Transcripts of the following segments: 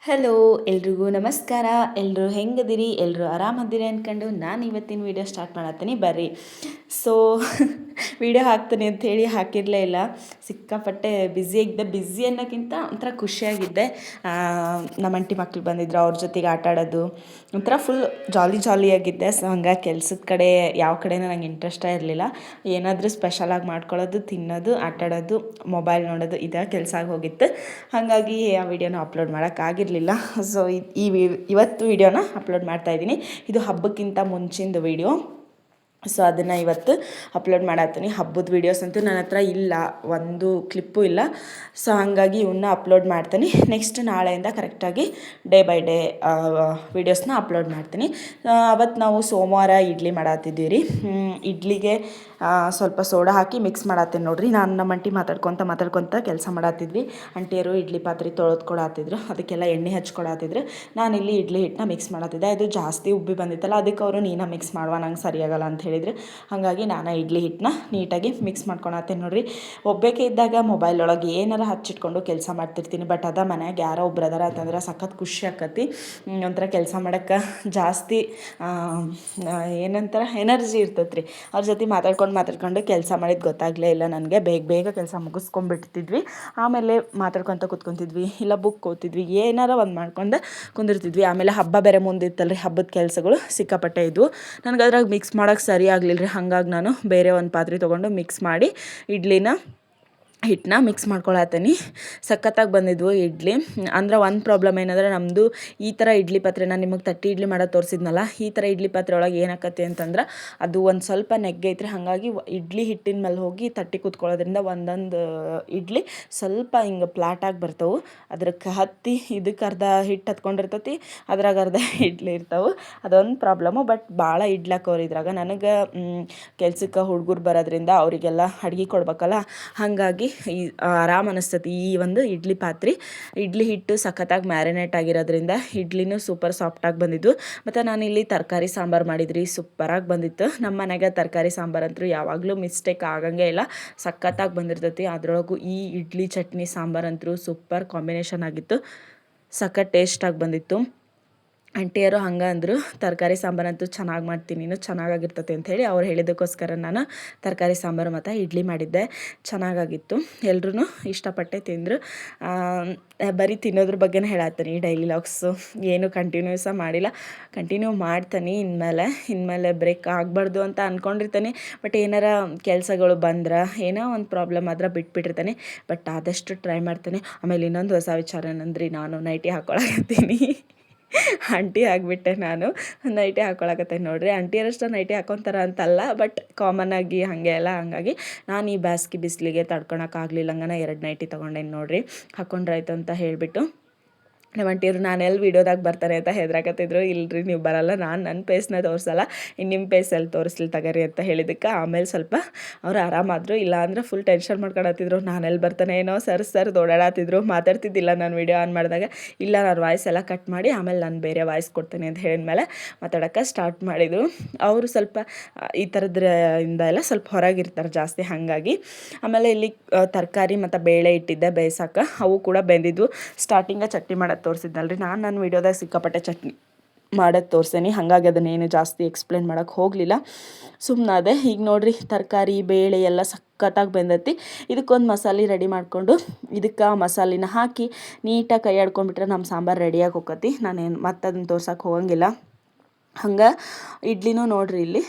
Hello ಎಲ್ರಿಗೂ ನಮಸ್ಕಾರ. ಎಲ್ಲರೂ ಹೆಂಗದಿರಿ? ಎಲ್ಲರೂ ಆರಾಮದಿರಿ ಅಂದ್ಕೊಂಡು ನಾನು ಇವತ್ತಿನ ವೀಡಿಯೋ ಸ್ಟಾರ್ಟ್ ಮಾಡತ್ತೀನಿ ಬರ್ರಿ. ಸೊ ವೀಡಿಯೋ ಹಾಕ್ತೀನಿ ಅಂಥೇಳಿ ಹಾಕಿರಲೇ ಇಲ್ಲ. ಸಿಕ್ಕಾಪಟ್ಟೆ ಬ್ಯುಸಿಯಾಗಿದ್ದೆ. ಬ್ಯುಸಿ ಅನ್ನೋಕ್ಕಿಂತ ಒಂಥರ ಖುಷಿಯಾಗಿದ್ದೆ. ನಮ್ಮ ಆಂಟಿ ಮಕ್ಳು ಬಂದಿದ್ರು, ಅವ್ರ ಜೊತೆಗೆ ಆಟ ಆಡೋದು ಒಂಥರ ಫುಲ್ ಜಾಲಿಯಾಗಿದ್ದೆ. ಸೊ ಹಂಗಾಗಿ ಕೆಲ್ಸದ ಕಡೆ ಯಾವ ಕಡೆನೂ ನಂಗೆ ಇಂಟ್ರೆಸ್ಟೇ ಇರಲಿಲ್ಲ. ಏನಾದರೂ ಸ್ಪೆಷಲಾಗಿ ಮಾಡ್ಕೊಳ್ಳೋದು, ತಿನ್ನೋದು, ಆಟ ಆಡೋದು, ಮೊಬೈಲ್ ನೋಡೋದು ಇದೇ ಕೆಲಸ ಆಗಿ ಹೋಗಿತ್ತು. ಹಾಗಾಗಿ ಆ ವಿಡಿಯೋನ ಅಪ್ಲೋಡ್ ಮಾಡೋಕ್ಕಾಗಿರಲಿಲ್ಲ. ಸೊ ಇವತ್ತು ವಿಡಿಯೋನ ಅಪ್ಲೋಡ್ ಮಾಡ್ತಾಯಿದ್ದೀನಿ. ಇದು ಹಬ್ಬಕ್ಕಿಂತ ಮುಂಚಿಂದು ವಿಡಿಯೋ. ಸೊ ಅದನ್ನು ಇವತ್ತು ಅಪ್ಲೋಡ್ ಮಾಡತ್ತೀನಿ. ಹಬ್ಬದ ವೀಡಿಯೋಸ್ ಅಂತೂ ನನ್ನ ಹತ್ರ ಇಲ್ಲ, ಒಂದು ಕ್ಲಿಪ್ಪು ಇಲ್ಲ. ಸೊ ಹಾಗಾಗಿ ಇವನ್ನ ಅಪ್ಲೋಡ್ ಮಾಡ್ತೀನಿ. ನೆಕ್ಸ್ಟ್ ನಾಳೆಯಿಂದ ಕರೆಕ್ಟಾಗಿ ಡೇ ಬೈ ಡೇ ವೀಡಿಯೋಸ್ನ ಅಪ್ಲೋಡ್ ಮಾಡ್ತೀನಿ. ಅವತ್ತು ನಾವು ಸೋಮವಾರ ಇಡ್ಲಿ ಮಾಡತ್ತಿದ್ದೀವಿ ರೀ. ಇಡ್ಲಿಗೆ ಸ್ವಲ್ಪ ಸೋಡಾ ಹಾಕಿ ಮಿಕ್ಸ್ ಮಾಡತ್ತೀನಿ ನೋಡಿರಿ. ನಾನು ನಮ್ಮ ಆಂಟಿ ಮಾತಾಡ್ಕೊತ ಕೆಲಸ ಮಾಡತ್ತಿದ್ವಿ. ಆಂಟಿಯರು ಇಡ್ಲಿ ಪಾತ್ರೆ ತೊಳೆದ್ಕೊಡತ್ತಿದ್ರು, ಅದಕ್ಕೆಲ್ಲ ಎಣ್ಣೆ ಹಚ್ಕೊಡತ್ತಿದ್ರು. ನಾನಿಲ್ಲಿ ಇಡ್ಲಿ ಹಿಟ್ಟನ್ನ ಮಿಕ್ಸ್ ಮಾಡತ್ತಿದ್ದೆ. ಅದು ಜಾಸ್ತಿ ಉಬ್ಬಿ ಬಂದಿತ್ತಲ್ಲ, ಅದಕ್ಕೆ ಅವರು ನೀನು ಮಿಕ್ಸ್ ಮಾಡುವ, ನಂಗೆ ಸರಿಯಾಗಲ್ಲ ಅಂತ ಹೇಳಿದ್ರು. ಹಾಗಾಗಿ ನಾನು ಇಡ್ಲಿ ಹಿಟ್ಟನ್ನ ನೀಟಾಗಿ ಮಿಕ್ಸ್ ಮಾಡ್ಕೊಳತ್ತೀನಿ ನೋಡಿರಿ. ಒಬ್ಬಾಕೆ ಇದ್ದಾಗ ಮೊಬೈಲ್ ಒಳಗೆ ಏನಾರ ಹಚ್ಚಿಟ್ಕೊಂಡು ಕೆಲಸ ಮಾಡ್ತಿರ್ತೀನಿ. ಬಟ್ ಅದ ಮನ್ಯಾಗ ಯಾರೋ ಒಬ್ರು ಅದಾರ ಅಂತಂದ್ರೆ ಸಖತ್ ಖುಷಿ ಆಕತಿ. ಒಂಥರ ಕೆಲಸ ಮಾಡೋಕ್ಕೆ ಜಾಸ್ತಿ ಏನಂತಾರೆ ಎನರ್ಜಿ ಇರ್ತೈತೆ ರೀ. ಅವ್ರ ಜೊತೆ ಮಾತಾಡ್ಕೊಂಡು ಕೆಲಸ ಮಾಡಿದ್ದು ಗೊತ್ತಾಗಲೇ ಇಲ್ಲ ನನಗೆ. ಬೇಗ ಕೆಲಸ ಮುಗಿಸ್ಕೊಂಡ್ಬಿಡ್ತಿದ್ವಿ. ಆಮೇಲೆ ಮಾತಾಡ್ಕೊತ ಕೂತ್ಕೊತಿದ್ವಿ, ಇಲ್ಲ ಬುಕ್ ಓದ್ತಿದ್ವಿ, ಏನಾರ ಒಂದು ಮಾಡ್ಕೊಂಡು ಕುಂದಿರ್ತಿದ್ವಿ. ಆಮೇಲೆ ಹಬ್ಬ ಬೇರೆ ಮುಂದಿತ್ತಲ್ರಿ, ಹಬ್ಬದ ಕೆಲಸಗಳು ಸಿಕ್ಕಾಪಟ್ಟೆ ಇದ್ವು. ನನಗೆ ಅದ್ರಾಗ ಮಿಕ್ಸ್ ಮಾಡೋಕ್ಕೆ ಸರಿ ಆಗಲಿಲ್ಲ ರೀ. ಹಾಗಾಗಿ ನಾನು ಬೇರೆ ಒಂದು ಪಾತ್ರೆ ತೊಗೊಂಡು ಮಿಕ್ಸ್ ಮಾಡಿ ಹಿಟ್ಟನ್ನ ಮಿಕ್ಸ್ ಮಾಡ್ಕೊಳತ್ತೀನಿ. ಸಖತ್ತಾಗಿ ಬಂದಿದ್ವು ಇಡ್ಲಿ. ಅಂದ್ರೆ ಒಂದು ಪ್ರಾಬ್ಲಮ್ ಏನಂದರೆ, ನಮ್ಮದು ಈ ಥರ ಇಡ್ಲಿ ಪಾತ್ರೆ, ನಾನು ನಿಮಗೆ ತಟ್ಟಿ ಇಡ್ಲಿ ಮಾಡೋದು ತೋರಿಸಿದ್ನಲ್ಲ, ಈ ಥರ ಇಡ್ಲಿ ಪಾತ್ರೆ ಒಳಗೆ ಏನಾಕತಿ ಅಂತಂದ್ರೆ ಅದು ಒಂದು ಸ್ವಲ್ಪ ನೆಗ್ಗೈತ್ರಿ. ಹಾಗಾಗಿ ಇಡ್ಲಿ ಹಿಟ್ಟಿನ ಮೇಲೆ ಹೋಗಿ ತಟ್ಟಿ ಕೂತ್ಕೊಳ್ಳೋದ್ರಿಂದ ಒಂದೊಂದು ಇಡ್ಲಿ ಸ್ವಲ್ಪ ಹಿಂಗೆ ಫ್ಲಾಟಾಗಿ ಬರ್ತವೆ. ಅದಕ್ಕೆ ಹತ್ತಿ ಇದಕ್ಕೆ ಅರ್ಧ ಹಿಟ್ಟು ಹತ್ಕೊಂಡಿರ್ತೈತಿ, ಅದ್ರಾಗ ಅರ್ಧ ಇಡ್ಲಿ ಇರ್ತವೆ. ಅದೊಂದು ಪ್ರಾಬ್ಲಮ್ಮು. ಬಟ್ ಭಾಳ ಇಡ್ಲಿ ಹಾಕೋರು ಇದ್ರಾಗ. ನನಗೆ ಕೆಲ್ಸಕ್ಕೆ ಹುಡುಗರು ಬರೋದ್ರಿಂದ ಅವರಿಗೆಲ್ಲ ಅಡ್ಗೆ ಕೊಡ್ಬೇಕಲ್ಲ, ಹಾಗಾಗಿ ಆರಾಮ್ ಅನಿಸ್ತತಿ ಈ ಒಂದು ಇಡ್ಲಿ ಪಾತ್ರೆ. ಇಡ್ಲಿ ಹಿಟ್ಟು ಸಖತ್ತಾಗಿ ಮ್ಯಾರಿನೇಟ್ ಆಗಿರೋದ್ರಿಂದ ಇಡ್ಲಿನೂ ಸೂಪರ್ ಸಾಫ್ಟಾಗಿ ಬಂದಿದ್ದು. ಮತ್ತು ನಾನಿಲ್ಲಿ ತರಕಾರಿ ಸಾಂಬಾರು ಮಾಡಿದ್ರಿ, ಸೂಪರಾಗಿ ಬಂದಿತ್ತು. ನಮ್ಮ ಮನೆಗೆ ತರಕಾರಿ ಸಾಂಬಾರು ಅಂತೂ ಯಾವಾಗಲೂ ಮಿಸ್ಟೇಕ್ ಆಗಂಗೆ ಇಲ್ಲ, ಸಖತ್ತಾಗಿ ಬಂದಿರ್ತೈತಿ. ಅದರೊಳಗೂ ಈ ಇಡ್ಲಿ ಚಟ್ನಿ ಸಾಂಬಾರು ಅಂತೂ ಸೂಪರ್ ಕಾಂಬಿನೇಷನ್ ಆಗಿತ್ತು, ಸಖತ್ ಟೇಸ್ಟಾಗಿ ಬಂದಿತ್ತು. ಆಂಟಿಯರು ಹಂಗೆ ಅಂದರು, ತರಕಾರಿ ಸಾಂಬಾರಂತೂ ಚೆನ್ನಾಗಿ ಮಾಡ್ತೀನಿ ನೀನು, ಚೆನ್ನಾಗಾಗಿರ್ತೈತೆ ಅಂಥೇಳಿ ಅವ್ರು ಹೇಳಿದ್ದಕ್ಕೋಸ್ಕರ ನಾನು ತರಕಾರಿ ಸಾಂಬಾರು ಮತ್ತು ಇಡ್ಲಿ ಮಾಡಿದ್ದೆ. ಚೆನ್ನಾಗಾಗಿತ್ತು, ಎಲ್ಲರೂ ಇಷ್ಟಪಟ್ಟೆ ತಿಂದರು. ಬರೀ ತಿನ್ನೋದ್ರ ಬಗ್ಗೆನೇ ಹೇಳತ್ತೀನಿ ಡೈಲಿ ಲಾಗ್ಸು, ಏನು ಕಂಟಿನ್ಯೂಸಾಗಿ ಮಾಡಿಲ್ಲ. ಕಂಟಿನ್ಯೂ ಮಾಡ್ತೀನಿ ಇನ್ಮೇಲೆ ಬ್ರೇಕ್ ಆಗಬಾರ್ದು ಅಂತ ಅಂದ್ಕೊಂಡಿರ್ತೀನಿ. ಬಟ್ ಏನಾರ ಕೆಲಸಗಳು ಬಂದ್ರೆ, ಏನೋ ಒಂದು ಪ್ರಾಬ್ಲಮ್ ಆದ್ರೆ ಬಿಟ್ಬಿಟ್ಟಿರ್ತಾನೆ. ಬಟ್ ಆದಷ್ಟು ಟ್ರೈ ಮಾಡ್ತೀನಿ. ಆಮೇಲೆ ಇನ್ನೊಂದು ಹೊಸ ವಿಚಾರ ಏನಂದ್ರಿ, ನಾನು ನೈಟಿ ಹಾಕ್ಕೊಳಕತ್ತೀನಿ. ಆಂಟಿ ಆಗಿಬಿಟ್ಟೆ ನಾನು, ನೈಟಿ ಹಾಕ್ಕೊಳಕತ್ತೇನೆ ನೋಡಿರಿ. ಆಂಟಿಯರಷ್ಟು ನೈಟಿ ಹಾಕ್ಕೊತಾರ ಅಂತಲ್ಲ, ಬಟ್ ಕಾಮನ್ ಆಗಿ ಹಾಗೆ ಅಲ್ಲ. ಹಂಗಾಗಿ ನಾನು ಈ ಬ್ಯಾಸ್ಗೆ ಬಿಸಿಲಿಗೆ ತಡ್ಕೊಳಕ್ಕಾಗಲಿಲ್ಲ, ಹಂಗನ 2 ನೈಟಿ ತೊಗೊಂಡೇನಿ ನೋಡಿರಿ. ಹಾಕ್ಕೊಂಡ್ರಾಯ್ತು ಅಂತ ಹೇಳಿಬಿಟ್ಟು ನಮ್ಮ ಆಂಟಿಯವರು ನಾನು ಎಲ್ಲಿ ವೀಡಿಯೋದಾಗ ಬರ್ತಾರೆ ಅಂತ ಹೆದ್ರಾಕತ್ತಿದ್ರು. ಇಲ್ಲರಿ ನೀವು ಬರಲ್ಲ, ನಾನು ನನ್ನ ಫೇಸ್ನ ತೋರಿಸಲ್ಲ, ನಿಮ್ಮ ಫೇಸಲ್ಲಿ ತೋರಿಸ್ಲಿ ತಗರಿ ಅಂತ ಹೇಳಿದ್ದಕ್ಕೆ ಆಮೇಲೆ ಸ್ವಲ್ಪ ಅವ್ರು ಆರಾಮಾದರು. ಇಲ್ಲ ಅಂದ್ರೆ ಫುಲ್ ಟೆನ್ಷನ್ ಮಾಡ್ಕೊಳತ್ತಿದ್ರು, ನಾನು ಎಲ್ಲಿ ಬರ್ತಾನೆ ಏನೋ ಸರ್ ಓಡಾಡತ್ತಿದ್ರು. ಮಾತಾಡ್ತಿದ್ದಿಲ್ಲ ನಾನು ವೀಡಿಯೋ ಆನ್ ಮಾಡಿದಾಗ. ಇಲ್ಲ, ನಾನು ವಾಯ್ಸ್ ಎಲ್ಲ ಕಟ್ ಮಾಡಿ ಆಮೇಲೆ ನಾನು ಬೇರೆ ವಾಯ್ಸ್ ಕೊಡ್ತೀನಿ ಅಂತ ಹೇಳಿದ್ಮೇಲೆ ಮಾತಾಡೋಕ್ಕೆ ಸ್ಟಾರ್ಟ್ ಮಾಡಿದರು. ಅವರು ಸ್ವಲ್ಪ ಈ ಥರದ್ರಿಂದ ಎಲ್ಲ ಸ್ವಲ್ಪ ಹೊರಗಿರ್ತಾರೆ ಜಾಸ್ತಿ, ಹಾಗಾಗಿ. ಆಮೇಲೆ ಇಲ್ಲಿ ತರಕಾರಿ ಮತ್ತು ಬೇಳೆ ಇಟ್ಟಿದ್ದೆ ಬೇಯಿಸೋಕೆ, ಅವು ಕೂಡ ಬೆಂದಿದ್ವು. ಸ್ಟಾರ್ಟಿಂಗ ಚಟ್ನಿ ಮಾಡೋದು ತೋರಿಸಿದ್ನಲ್ರಿ, ನಾನು ವೀಡಿಯೋದಾಗ ಸಿಕ್ಕಾಪಟ್ಟೆ ಚಟ್ನಿ ಮಾಡೋದು ತೋರಿಸೇನಿ, ಹಾಗಾಗಿ ಅದನ್ನೇನು ಜಾಸ್ತಿ ಎಕ್ಸ್ಪ್ಲೇನ್ ಮಾಡೋಕ್ಕೆ ಹೋಗಲಿಲ್ಲ, ಸುಮ್ಮನಾದೆ. ಈಗ ನೋಡಿರಿ, ತರಕಾರಿ ಬೇಳೆ ಎಲ್ಲ ಸಖತ್ತಾಗಿ ಬೆಂದೈತಿ. ಇದಕ್ಕೊಂದು ಮಸಾಲೆ ರೆಡಿ ಮಾಡಿಕೊಂಡು ಇದಕ್ಕೆ ಮಸಾಲಿನ ಹಾಕಿ ನೀಟಾಗಿ ಕೈ ಆಡ್ಕೊಂಡ್ಬಿಟ್ರೆ ನಮ್ಮ ಸಾಂಬಾರು ರೆಡಿಯಾಗಿ ಹೋಗತಿ. ನಾನೇನು ಮತ್ತೆ ಅದನ್ನು ತೋರ್ಸೋಕೆ ಹೋಗಂಗಿಲ್ಲ. ಹಂಗೆ ಇಡ್ಲಿನೂ ನೋಡಿರಿ ಇಲ್ಲಿ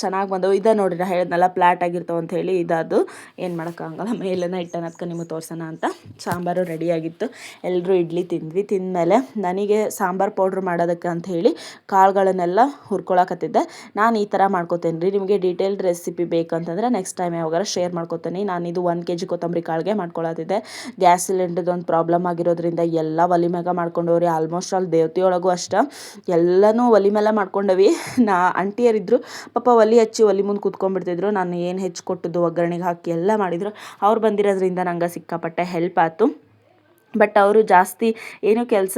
ಚೆನ್ನಾಗಿ ಬಂದವು. ಇದೇ ನೋಡಿರಿ, ನಾ ಹೇಳಿದ್ನಲ್ಲ ಫ್ಲಾಟ್ ಆಗಿರ್ತಾವೆ ಅಂಥೇಳಿ, ಇದದು ಏನು ಮಾಡೋಕ್ಕಾಗಲ್ಲ. ಮೇಲೆನ ಇಟ್ಟನದ್ಕೆ ನಿಮಗೆ ತೋರ್ಸೋಣ ಅಂತ. ಸಾಂಬಾರು ರೆಡಿಯಾಗಿತ್ತು, ಎಲ್ಲರೂ ಇಡ್ಲಿ ತಿಂದ್ವಿ. ತಿಂದಮೇಲೆ ನನಗೆ ಸಾಂಬಾರು ಪೌಡ್ರ್ ಮಾಡೋದಕ್ಕೆ ಅಂಥೇಳಿ ಕಾಳುಗಳನ್ನೆಲ್ಲ ಹುರ್ಕೊಳಕತ್ತಿದ್ದೆ. ನಾನು ಈ ಥರ ಮಾಡ್ಕೊತೇನೆ ರೀ. ನಿಮಗೆ ಡೀಟೇಲ್ಡ್ ರೆಸಿಪಿ ಬೇಕಂತಂದ್ರೆ ನೆಕ್ಸ್ಟ್ ಟೈಮ್ ಯಾವಾಗಾರ ಶೇರ್ ಮಾಡ್ಕೊತೀನಿ. ನಾನಿದು 1 kg ಕೊತ್ತಂಬರಿ ಕಾಳಿಗೆ ಮಾಡ್ಕೊಳತ್ತಿದ್ದೆ. ಗ್ಯಾಸ್ ಸಿಲಿಂಡರ್ದು ಒಂದು ಪ್ರಾಬ್ಲಮ್ ಆಗಿರೋದ್ರಿಂದ ಎಲ್ಲ ಒಲೆ ಮ್ಯಾಗ ಮಾಡ್ಕೊಂಡವ್ರಿ. ಆಲ್ಮೋಸ್ಟ್ ಆಲ್ ದೇವತೆಯೊಳಗೂ ಅಷ್ಟೇ ಎಲ್ಲನೂ ಒಲೆ ಮೇಲೆ ಮಾಡ್ಕೊಂಡವಿ. ಆಂಟಿಯರಿದ್ದರು ಪಾಪ, ಒಲೆ ಹಚ್ಚಿ ಒಲೆ ಮುಂದೆ ಕೂತ್ಕೊಂಡ್ಬಿಡ್ತಿದ್ರು. ನಾನು ಏನು ಹೆಚ್ಚು ಕೊಟ್ಟದ್ದು ಒಗ್ಗರಣೆಗೆ ಹಾಕಿ ಎಲ್ಲ ಮಾಡಿದ್ರು. ಅವ್ರು ಬಂದಿರೋದ್ರಿಂದ ನಂಗೆ ಸಿಕ್ಕಾಪಟ್ಟೆ ಹೆಲ್ಪ್ ಆಯ್ತು. ಬಟ್ ಅವರು ಜಾಸ್ತಿ ಏನೂ ಕೆಲಸ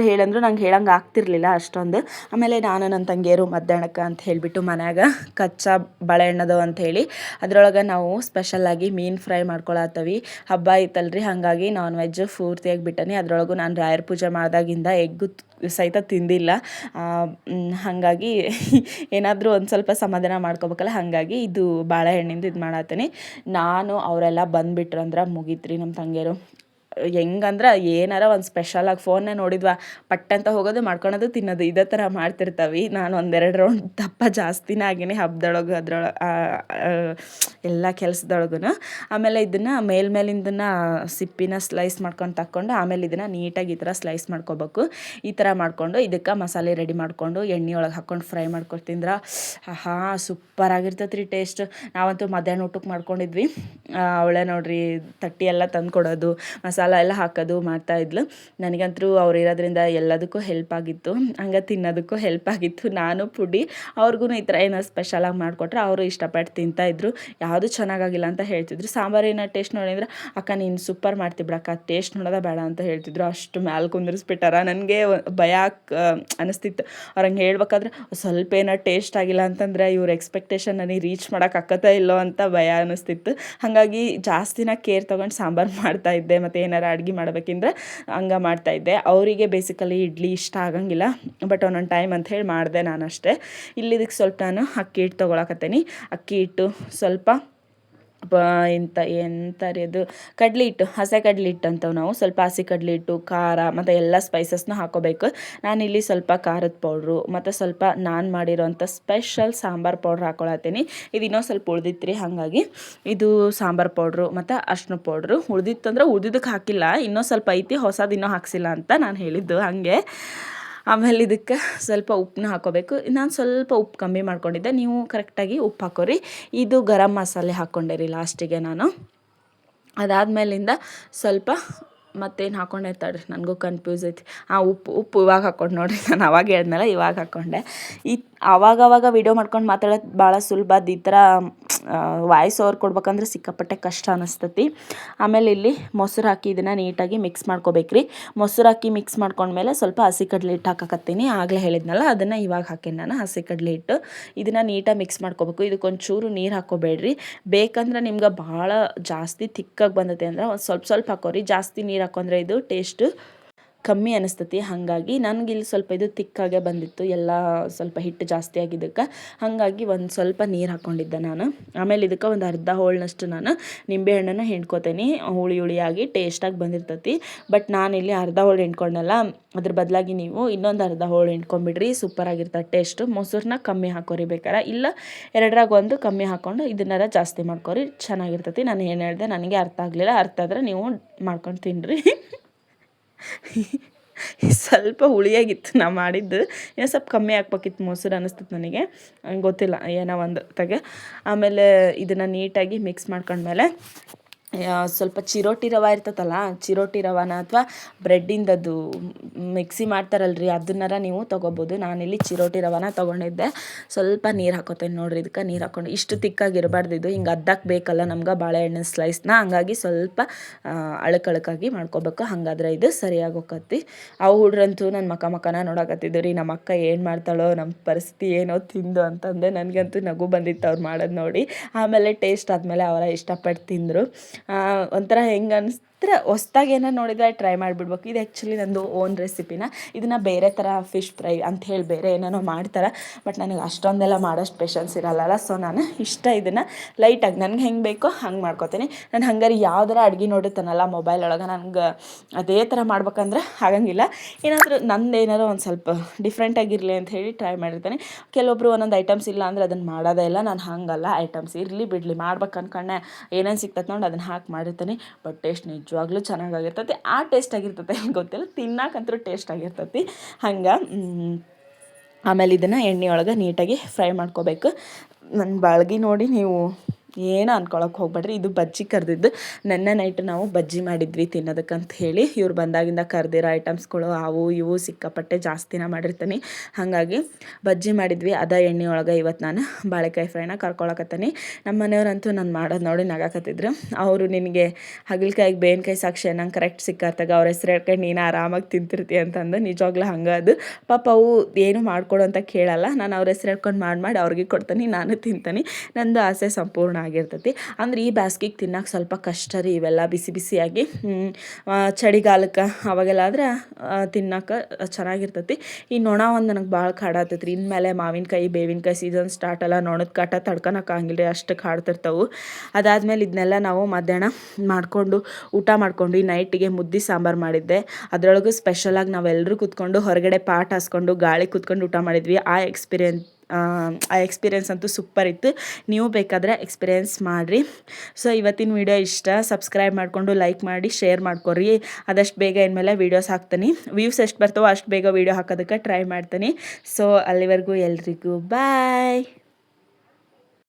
ಹೇಳಂದ್ರು ನಂಗೆ ಹೇಳಂಗೆ ಆಗ್ತಿರ್ಲಿಲ್ಲ ಅಷ್ಟೊಂದು. ಆಮೇಲೆ ನಾನು ನನ್ನ ತಂಗಿಯರು ಮಧ್ಯಾಹ್ನಕ್ಕೆ ಅಂತ ಹೇಳಿಬಿಟ್ಟು ಮನ್ಯಾಗ ಕಚ್ಚಾ ಬಾಳೆಹಣ್ಣದು ಅಂಥೇಳಿ ಅದ್ರೊಳಗೆ ನಾವು ಸ್ಪೆಷಲಾಗಿ ಮೀನು ಫ್ರೈ ಮಾಡ್ಕೊಳತ್ತವಿ. ಹಬ್ಬ ಐತಲ್ರಿ, ಹಾಗಾಗಿ ನಾನ್ ವೆಜ್ ಪೂರ್ತಿಯಾಗಿ ಬಿಟ್ಟನಿ. ಅದರೊಳಗೂ ನಾನು ರಾಯರ ಪೂಜೆ ಮಾಡಿದಾಗಿಂದ ಎಗ್ಗು ಸಹಿತ ತಿಂದಿಲ್ಲ. ಹಾಗಾಗಿ ಏನಾದರೂ ಒಂದು ಸ್ವಲ್ಪ ಸಮಾಧಾನ ಮಾಡ್ಕೋಬೇಕಲ್ಲ, ಹಾಗಾಗಿ ಇದು ಬಾಳೆಹಣ್ಣಿಂದು ಇದು ಮಾಡತ್ತೀನಿ ನಾನು. ಅವರೆಲ್ಲ ಬಂದುಬಿಟ್ರು ಅಂದ್ರೆ ಮುಗೀತ್ರಿ ನಮ್ಮ ತಂಗಿಯರು. ಹೆಂಗಂದ್ರೆ ಏನಾರ ಒಂದು ಸ್ಪೆಷಲಾಗಿ ಫೋನ್ನೇ ನೋಡಿದ್ವಾ ಪಟ್ಟಂತ ಹೋಗೋದು ಮಾಡ್ಕೊಳೋದು ತಿನ್ನೋದು ಇದೇ ಥರ ಮಾಡ್ತಿರ್ತಾವೆ. ನಾನು ಒಂದೆರಡು ರೌಂಡ್ ದಪ್ಪ ಜಾಸ್ತಿನೇ ಆಗೀನಿ ಹಬ್ಬದೊಳಗೆ ಎಲ್ಲ ಕೆಲಸದೊಳಗೂ. ಆಮೇಲೆ ಇದನ್ನು ಮೇಲಿಂದನ್ನು ಸಿಪ್ಪಿನ ಸ್ಲೈಸ್ ಮಾಡ್ಕೊಂಡು ತಕ್ಕೊಂಡು ಆಮೇಲೆ ಇದನ್ನು ನೀಟಾಗಿ ಈ ಥರ ಸ್ಲೈಸ್ ಮಾಡ್ಕೋಬೇಕು. ಈ ಥರ ಮಾಡಿಕೊಂಡು ಇದಕ್ಕೆ ಮಸಾಲೆ ರೆಡಿ ಮಾಡಿಕೊಂಡು ಎಣ್ಣೆ ಒಳಗೆ ಹಾಕ್ಕೊಂಡು ಫ್ರೈ ಮಾಡ್ಕೊಂಡು ತಿಂದ್ರೆ ಸೂಪರ್ ಆಗಿರ್ತೈತೆ ರೀ ಟೇಸ್ಟ್. ನಾವಂತೂ ಮಧ್ಯಾಹ್ನ ಊಟಕ್ಕೆ ಮಾಡ್ಕೊಂಡಿದ್ವಿ. ಅವಳೇ ನೋಡ್ರಿ ತಟ್ಟಿ ಎಲ್ಲ ತಂದು ಕೊಡೋದು, ಮಸಾಲ ಎಲ್ಲ ಹಾಕೋದು ಮಾಡ್ತಾಯಿದ್ಲು. ನನಗಂತೂ ಅವ್ರು ಇರೋದ್ರಿಂದ ಎಲ್ಲದಕ್ಕೂ ಹೆಲ್ಪ್ ಆಗಿತ್ತು, ಹಂಗೆ ತಿನ್ನೋದಕ್ಕೂ ಹೆಲ್ಪ್ ಆಗಿತ್ತು. ನಾನು ಪುಡಿ ಅವ್ರಿಗೂ ಈ ಥರ ಏನೋ ಸ್ಪೆಷಲಾಗಿ ಮಾಡಿಕೊಟ್ರೆ ಅವರು ಇಷ್ಟಪಟ್ಟು ತಿಂತಾಯಿದ್ರು. ಯಾವುದು ಚೆನ್ನಾಗಾಗಿಲ್ಲ ಅಂತ ಹೇಳ್ತಿದ್ರು. ಸಾಂಬಾರಿನ ಟೇಸ್ಟ್ ನೋಡಿದ್ರೆ ಅಕ್ಕ ನೀನು ಸೂಪರ್ ಮಾಡ್ತಿ ಬಿಡಕ್ಕ, ಟೇಸ್ಟ್ ನೋಡೋದ ಬೇಡ ಅಂತ ಹೇಳ್ತಿದ್ರು. ಅಷ್ಟು ಮ್ಯಾಲೆ ಕುಂದಿರಿಸ್ಬಿಟ್ಟಾರ. ನನಗೆ ಭಯ ಅನಿಸ್ತಿತ್ತು ಅವ್ರಂಗೆ ಹೇಳ್ಬೇಕಾದ್ರೆ. ಸ್ವಲ್ಪ ಏನೋ ಟೇಸ್ಟ್ ಆಗಿಲ್ಲ ಅಂತಂದರೆ ಇವ್ರ ಎಕ್ಸ್ಪೆಕ್ಟೇಷನ್ ನನಗೆ ರೀಚ್ ಮಾಡೋಕೆ ಆಕತ್ತ ಇಲ್ಲೋ ಅಂತ ಭಯ ಅನ್ನಿಸ್ತಿತ್ತು. ಹಾಗಾಗಿ ಜಾಸ್ತಿನ ಕೇರ್ ತೊಗೊಂಡು ಸಾಂಬಾರು ಮಾಡ್ತಾಯಿದ್ದೆ. ಮತ್ತು ಏನಾರು ಅಡುಗೆ ಮಾಡಬೇಕೆಂದ್ರೆ ಹಂಗೆ ಮಾಡ್ತಾಯಿದ್ದೆ. ಅವರಿಗೆ ಬೇಸಿಕಲಿ ಇಡ್ಲಿ ಇಷ್ಟ ಆಗಂಗಿಲ್ಲ, ಬಟ್ ಒಂದೊಂದು ಟೈಮ್ ಅಂತ ಹೇಳಿ ಮಾಡಿದೆ ನಾನು ಅಷ್ಟೇ. ಇಲ್ಲಿದಕ್ಕೆ ಸ್ವಲ್ಪ ನಾನು ಅಕ್ಕಿ ಹಿಟ್ಟು ತೊಗೊಳಕತ್ತೀನಿ. ಅಕ್ಕಿ ಹಿಟ್ಟು ಸ್ವಲ್ಪ ಎಂತಾರೆ ಅದು ಕಡ್ಲೆ ಹಿಟ್ಟು, ಹಸಿ ಕಡ್ಲೆ ಹಿಟ್ಟು ಅಂತವೆ ನಾವು. ಸ್ವಲ್ಪ ಹಸಿ ಕಡ್ಲೆ ಹಿಟ್ಟು, ಖಾರ ಮತ್ತು ಎಲ್ಲ ಸ್ಪೈಸಸ್ನ ಹಾಕೋಬೇಕು. ನಾನಿಲ್ಲಿ ಸ್ವಲ್ಪ ಖಾರದ ಪೌಡ್ರು ಮತ್ತು ಸ್ವಲ್ಪ ನಾನು ಮಾಡಿರೋಂಥ ಸ್ಪೆಷಲ್ ಸಾಂಬಾರು ಪೌಡ್ರ್ ಹಾಕೊಳತ್ತೀನಿ. ಇದು ಇನ್ನೂ ಸ್ವಲ್ಪ ಉಳ್ದಿತ್ತು, ಹಾಗಾಗಿ ಇದು ಸಾಂಬಾರು ಪೌಡ್ರು ಮತ್ತು ಅರ್ಶಿನ ಪೌಡ್ರು ಉಳ್ದಿತ್ತಂದ್ರೆ ಉಳ್ದಿದ್ದಕ್ಕೆ ಹಾಕಿಲ್ಲ, ಇನ್ನೂ ಸ್ವಲ್ಪ ಐತಿ, ಹೊಸದು ಇನ್ನೂ ಹಾಕ್ಸಿಲ್ಲ ಅಂತ ನಾನು ಹೇಳಿದ್ದು ಹಾಗೆ. ಆಮೇಲೆ ಇದಕ್ಕೆ ಸ್ವಲ್ಪ ಉಪ್ಪನ್ನ ಹಾಕೋಬೇಕು. ನಾನು ಸ್ವಲ್ಪ ಉಪ್ಪು ಕಮ್ಮಿ ಮಾಡ್ಕೊಂಡಿದ್ದೆ, ನೀವು ಕರೆಕ್ಟಾಗಿ ಉಪ್ಪು ಹಾಕೋರಿ. ಇದು ಗರಂ ಮಸಾಲೆ ಹಾಕ್ಕೊಂಡೆ ರೀ ಲಾಸ್ಟಿಗೆ ನಾನು. ಅದಾದಮೇಲಿಂದ ಸ್ವಲ್ಪ ಮತ್ತೇನು ಹಾಕ್ಕೊಂಡೆ ತಡ್ರಿ, ನನಗೂ ಕನ್ಫ್ಯೂಸ್ ಐತಿ. ಉಪ್ಪು ಇವಾಗ ಹಾಕ್ಕೊಂಡು ನೋಡಿರಿ, ನಾನು ಅವಾಗ ಹೇಳಿದ್ನಲ್ಲ ಇವಾಗ ಹಾಕ್ಕೊಂಡೆ. ಆವಾಗವಾಗ ವೀಡಿಯೋ ಮಾಡ್ಕೊಂಡು ಮಾತಾಡೋದು ಭಾಳ ಸುಲಭ, ಈ ಥರ ವಾಯ್ಸ್ ಓವರ್ ಕೊಡ್ಬೇಕಂದ್ರೆ ಸಿಕ್ಕಾಪಟ್ಟೆ ಕಷ್ಟ ಅನ್ನಿಸ್ತತಿ. ಆಮೇಲೆ ಇಲ್ಲಿ ಮೊಸರು ಹಾಕಿ ಇದನ್ನು ನೀಟಾಗಿ ಮಿಕ್ಸ್ ಮಾಡ್ಕೋಬೇಕ್ರಿ. ಮೊಸರು ಹಾಕಿ ಮಿಕ್ಸ್ ಮಾಡ್ಕೊಂಡ್ಮೇಲೆ ಸ್ವಲ್ಪ ಹಸಿ ಕಡಲೆ ಹಿಟ್ಟು ಹಾಕಕತ್ತೀನಿ. ಆಗಲೇ ಹೇಳಿದ್ನಲ್ಲ ಅದನ್ನು ಇವಾಗ ಹಾಕೇನಿ ನಾನು, ಹಸಿ ಕಡಲೆ ಹಿಟ್ಟು. ಇದನ್ನು ನೀಟಾಗಿ ಮಿಕ್ಸ್ ಮಾಡ್ಕೋಬೇಕು. ಇದಕ್ಕೊಂಚೂರು ನೀರು ಹಾಕ್ಕೋಬೇಡ್ರಿ. ಬೇಕಂದ್ರೆ ನಿಮ್ಗೆ ಭಾಳ ಜಾಸ್ತಿ ತಿಕ್ಕಾಗಿ ಬಂದೈತೆ ಅಂದ್ರೆ ಒಂದು ಸ್ವಲ್ಪ ಹಾಕೋರಿ. ಜಾಸ್ತಿ ನೀರು ಹಾಕೊಂಡ್ರೆ ಇದು ಟೇಸ್ಟು ಕಮ್ಮಿ ಅನಿಸ್ತತಿ. ಹಾಗಾಗಿ ನನಗಿಲ್ಲಿ ಸ್ವಲ್ಪ ಇದು ತಿಕ್ಕಾಗೆ ಬಂದಿತ್ತು, ಎಲ್ಲ ಸ್ವಲ್ಪ ಹಿಟ್ಟು ಜಾಸ್ತಿ ಆಗಿದ್ದಕ್ಕೆ. ಹಾಗಾಗಿ ಒಂದು ಸ್ವಲ್ಪ ನೀರು ಹಾಕ್ಕೊಂಡಿದ್ದೆ ನಾನು. ಆಮೇಲೆ ಇದಕ್ಕೆ ಒಂದು ಅರ್ಧ ಹೋಳಿನಷ್ಟು ನಾನು ನಿಂಬೆಹಣ್ಣನ್ನು ಹಿಂಡ್ಕೋತೀನಿ. ಹುಳಿಯಾಗಿ ಟೇಸ್ಟಾಗಿ ಬಂದಿರ್ತತಿ. ಬಟ್ ನಾನಿಲ್ಲಿ ಅರ್ಧ ಹೋಳು ಹಿಂಡ್ಕೊಂಡಲ್ಲ, ಅದ್ರ ಬದಲಾಗಿ ನೀವು ಇನ್ನೊಂದು ಅರ್ಧ ಹೋಳು ಹಿಂಡ್ಕೊಂಬಿಡ್ರಿ, ಸೂಪರಾಗಿರ್ತದೆ ಟೇಸ್ಟು. ಮೊಸರನ್ನ ಕಮ್ಮಿ ಹಾಕೋರಿ ಬೇಕಾರೆ, ಇಲ್ಲ ಎರಡರಾಗ ಒಂದು ಕಮ್ಮಿ ಹಾಕ್ಕೊಂಡು ಇದನ್ನಾರ ಜಾಸ್ತಿ ಮಾಡ್ಕೊರಿ, ಚೆನ್ನಾಗಿರ್ತತಿ. ನಾನು ಏನು ಹೇಳಿದೆ ನನಗೆ ಅರ್ಥ ಆಗಲಿಲ್ಲ, ಅರ್ಥ ಆದರೆ ನೀವು ಮಾಡ್ಕೊಂಡು ತಿನ್ನಿರಿ. ಸ್ವಲ್ಪ ಹುಳಿಯಾಗಿತ್ತು ನಾ ಮಾಡಿದ್ದು, ಏನೋ ಸ್ವಲ್ಪ ಕಮ್ಮಿ ಹಾಕ್ಬೇಕಿತ್ತು ಮೊಸರು ಅನ್ನಿಸ್ತಿತ್ತು ನನಗೆ, ಗೊತ್ತಿಲ್ಲ ಏನೋ ಒಂದು ತೆಗೆ. ಆಮೇಲೆ ಇದನ್ನು ನೀಟಾಗಿ ಮಿಕ್ಸ್ ಮಾಡ್ಕೊಂಡ್ಮೇಲೆ ಸ್ವಲ್ಪ ಚಿರೋಟಿ ರವೆ ಇರ್ತೈತಲ್ಲ, ಚಿರೋಟಿ ರವಾನ ಅಥವಾ ಬ್ರೆಡ್ಡಿಂದದು ಮಿಕ್ಸಿ ಮಾಡ್ತಾರಲ್ರಿ ಅದನ್ನಾರ ನೀವು ತೊಗೋಬೋದು. ನಾನಿಲ್ಲಿ ಚಿರೋಟಿ ರವಾನ ತೊಗೊಂಡಿದ್ದೆ. ಸ್ವಲ್ಪ ನೀರು ಹಾಕೋತೇನೆ ನೋಡ್ರಿ. ಇದಕ್ಕೆ ನೀರು ಹಾಕ್ಕೊಂಡು ಇಷ್ಟು ತಿಕ್ಕಾಗಿರಬಾರ್ದು, ಇದು ಹಿಂಗೆ ಅದ್ದಕ್ಕೆ ಬೇಕಲ್ಲ ನಮ್ಗೆ ಬಾಳೆಹಣ್ಣಿನ ಸ್ಲೈಸ್ನ, ಹಂಗಾಗಿ ಸ್ವಲ್ಪ ಅಳಕಾಗಿ ಮಾಡ್ಕೋಬೇಕು. ಹಾಗಾದ್ರೆ ಇದು ಸರಿಯಾಗಿ ಹೋಗತ್ತಿ. ಅವು ಹುಡ್ರಂತೂ ನನ್ನ ಮಕನ ನೋಡಕತ್ತಿದ್ದು ರೀ, ನಮ್ಮ ಅಕ್ಕ ಏನು ಮಾಡ್ತಾಳೋ, ನಮ್ಮ ಪರಿಸ್ಥಿತಿ ಏನೋ ತಿಂದು ಅಂತಂದೆ. ನನಗಂತೂ ನಗು ಬಂದಿತ್ತು ಅವ್ರು ಮಾಡೋದು ನೋಡಿ. ಆಮೇಲೆ ಟೇಸ್ಟ್ ಆದಮೇಲೆ ಅವರ ಇಷ್ಟಪಟ್ಟು ತಿಂದರು. ಒಂಥರ ಹೆಂಗೆ ಅನಿಸ್ತಾರೆ, ಹೊಸ್ದಾಗಿ ಏನೋ ನೋಡಿದರೆ ಟ್ರೈ ಮಾಡಿಬಿಡ್ಬೇಕು. ಇದು ಆ್ಯಕ್ಚುಲಿ ನಂದು ಓನ್ ರೆಸಿಪಿನ. ಇದನ್ನು ಬೇರೆ ಥರ ಫಿಶ್ ಫ್ರೈ ಅಂತ ಹೇಳಿ ಬೇರೆ ಏನೇನೋ ಮಾಡ್ತಾರೆ, ಬಟ್ ನನಗೆ ಅಷ್ಟೊಂದೆಲ್ಲ ಮಾಡೋಷ್ಟು ಪೇಷನ್ಸ್ ಇರಲ್ಲ. ಸೊ ನಾನು ಇದನ್ನು ಲೈಟಾಗಿ ನನಗೆ ಹೆಂಗೆ ಬೇಕೋ ಹಂಗೆ ಮಾಡ್ಕೋತೀನಿ. ನಾನು ಹಂಗಾರೆ ಯಾವ್ದಾರ ಅಡುಗೆ ನೋಡಿರ್ತಾನಲ್ಲ ಮೊಬೈಲ್ ಒಳಗೆ, ನನಗೆ ಅದೇ ಥರ ಮಾಡ್ಬೇಕಂದ್ರೆ ಆಗಂಗಿಲ್ಲ. ನಂದೇನಾರು ಒಂದು ಸ್ವಲ್ಪ ಡಿಫ್ರೆಂಟಾಗಿರಲಿ ಅಂತ ಹೇಳಿ ಟ್ರೈ ಮಾಡಿರ್ತೀನಿ. ಕೆಲವೊಬ್ರು ಒಂದೊಂದು ಐಟಮ್ಸ್ ಇಲ್ಲ ಅಂದರೆ ಅದನ್ನು ಮಾಡೋದೇ ಇಲ್ಲ. ನಾನು ಹಾಗಲ್ಲ, ಐಟಮ್ಸ್ ಇರಲಿ ಬಿಡಲಿ ಮಾಡ್ಬೇಕು ಅನ್ಕೊಂಡೆ ಏನೇನು ಸಿಗ್ತದೆ ನೋಡಿ ಅದನ್ನು ಹಾಕಿ ಮಾಡಿರ್ತೀನಿ. ಬಟ್ ಟೇಸ್ಟ್ ನಿಜವಾಗ್ಲೂ ಚೆನ್ನಾಗಾಗಿರ್ತೈತಿ. ಟೇಸ್ಟ್ ಆಗಿರ್ತೈತೆ ಗೊತ್ತಿಲ್ಲ, ತಿನ್ನಕ್ಕಂತೂ ಟೇಸ್ಟ್ ಆಗಿರ್ತೈತಿ. ಹಂಗೆ ಆಮೇಲೆ ಇದನ್ನು ಎಣ್ಣೆ ಒಳಗೆ ನೀಟಾಗಿ ಫ್ರೈ ಮಾಡ್ಕೋಬೇಕು. ನನ್ನ ಬಾಳ್ಗೆ ನೋಡಿ ನೀವು ಏನು ಅನ್ಕೊಳಕ್ಕೆ ಹೋಗ್ಬೇಡ್ರಿ. ಇದು ಬಜ್ಜಿ ಕರೆದಿದ್ದು ನೆನ್ನೆ ನೈಟ್ ನಾವು ಬಜ್ಜಿ ಮಾಡಿದ್ವಿ ತಿನ್ನೋದಕ್ಕಂತ ಹೇಳಿ. ಇವ್ರು ಬಂದಾಗಿಂದ ಕರೆದಿರೋ ಐಟಮ್ಸ್ಗಳು ಅವು ಇವು ಸಿಕ್ಕಾಪಟ್ಟೆ ಜಾಸ್ತಿನ ಮಾಡಿರ್ತೀನಿ. ಹಾಗಾಗಿ ಬಜ್ಜಿ ಮಾಡಿದ್ವಿ. ಅದ ಎಣ್ಣೆ ಒಳಗೆ ಇವತ್ತು ನಾನು ಬಾಳೆಕಾಯಿ ಫ್ರೈನ ಕರ್ಕೊಳಕತ್ತೀನಿ. ನಮ್ಮ ಮನೆಯವ್ರಂತೂ ನಾನು ಮಾಡೋದು ನೋಡಿ ನಗಾಕತ್ತಿದ್ರು. ಅವರು ನಿನಗೆ ಹಾಗಲಕಾಯಿಗೆ ಬೇವಿನಕಾಯಿ ಸಾಕ್ಷಿ ನಂಗೆ ಕರೆಕ್ಟ್ ಸಿಕ್ಕಾತಾಗ ಅವ್ರ ಹೆಸ್ರು ಹೇಳ್ಕೊಂಡು ನೀನು ಆರಾಮಾಗಿ ತಿಂತಿರ್ತಿ ಅಂತಂದು. ನಿಜವಾಗ್ಲೂ ಹಂಗೆ ಅದು. ಪಾಪ ಅವು ಏನು ಮಾಡಿಕೊಡು ಅಂತ ಕೇಳಲ್ಲ. ನಾನು ಅವ್ರ ಹೆಸ್ರು ಹೇಳ್ಕೊಂಡು ಮಾಡಿ ಅವ್ರಿಗೆ ಕೊಡ್ತೀನಿ, ನಾನು ತಿಂತೀನಿ. ನಂದು ಆಸೆ ಸಂಪೂರ್ಣ ಆಗಿರ್ತೈತಿ. ಅಂದ್ರೆ ಈ ಬ್ಯಾಸ್ಗಿಗೆ ತಿನ್ನೋಕೆ ಸ್ವಲ್ಪ ಕಷ್ಟ ರೀ ಇವೆಲ್ಲ ಬಿಸಿ ಬಿಸಿಯಾಗಿ. ಚಳಿಗಾಲಕ್ಕೆ ಅವಾಗೆಲ್ಲ ಆದ್ರೆ ತಿನ್ನೋಕೆ ಚೆನ್ನಾಗಿರ್ತೈತಿ. ಈ ನೊಣ ಒಂದು ನನಗೆ ಭಾಳ ಕಾಡಾತೈತಿ ರೀ. ಇನ್ಮೇಲೆ ಮಾವಿನಕಾಯಿ ಬೇವಿನಕಾಯಿ ಸೀಸನ್ ಸ್ಟಾರ್ಟ್ ಅಲ್ಲ, ನೊಣದ ಕಾಟ ತಡ್ಕೊಳಕ್ಕಾಗಿಲ್ಲ ರೀ, ಅಷ್ಟು ಕಾಡ್ತಿರ್ತಾವೆ. ಅದಾದಮೇಲೆ ಇದನ್ನೆಲ್ಲ ನಾವು ಮಧ್ಯಾಹ್ನ ಮಾಡಿಕೊಂಡು ಊಟ ಮಾಡ್ಕೊಂಡು ಈ ನೈಟಿಗೆ ಮುದ್ದೆ ಸಾಂಬಾರು ಮಾಡಿದ್ದೆ. ಅದರೊಳಗೂ ಸ್ಪೆಷಲಾಗಿ ನಾವೆಲ್ಲರೂ ಕೂತ್ಕೊಂಡು ಹೊರಗಡೆ ಪಾಟ್ ಹಾಸ್ಕೊಂಡು ಗಾಳಿ ಕೂತ್ಕೊಂಡು ಊಟ ಮಾಡಿದ್ವಿ. ಆ ಎಕ್ಸ್ಪೀರಿಯೆನ್ಸ್ ಅಂತೂ ಸೂಪರ್ ಇತ್ತು. ನೀವು ಬೇಕಾದರೆ ಎಕ್ಸ್ಪೀರಿಯೆನ್ಸ್ ಮಾಡಿರಿ. ಸೊ ಇವತ್ತಿನ ವಿಡಿಯೋ ಇಷ್ಟ. ಸಬ್ಸ್ಕ್ರೈಬ್ ಮಾಡಿಕೊಂಡು ಲೈಕ್ ಮಾಡಿ ಶೇರ್ ಮಾಡ್ಕೊರಿ. ಆದಷ್ಟು ಬೇಗ ಇನ್ಮೇಲೆ ವೀಡಿಯೋಸ್ ಹಾಕ್ತೀನಿ. ವ್ಯೂಸ್ ಎಷ್ಟು ಬರ್ತವೋ ಅಷ್ಟು ಬೇಗ ವೀಡಿಯೋ ಹಾಕೋದಕ್ಕೆ ಟ್ರೈ ಮಾಡ್ತೀನಿ. ಸೊ ಅಲ್ಲಿವರೆಗೂ ಎಲ್ರಿಗೂ ಬಾಯ್.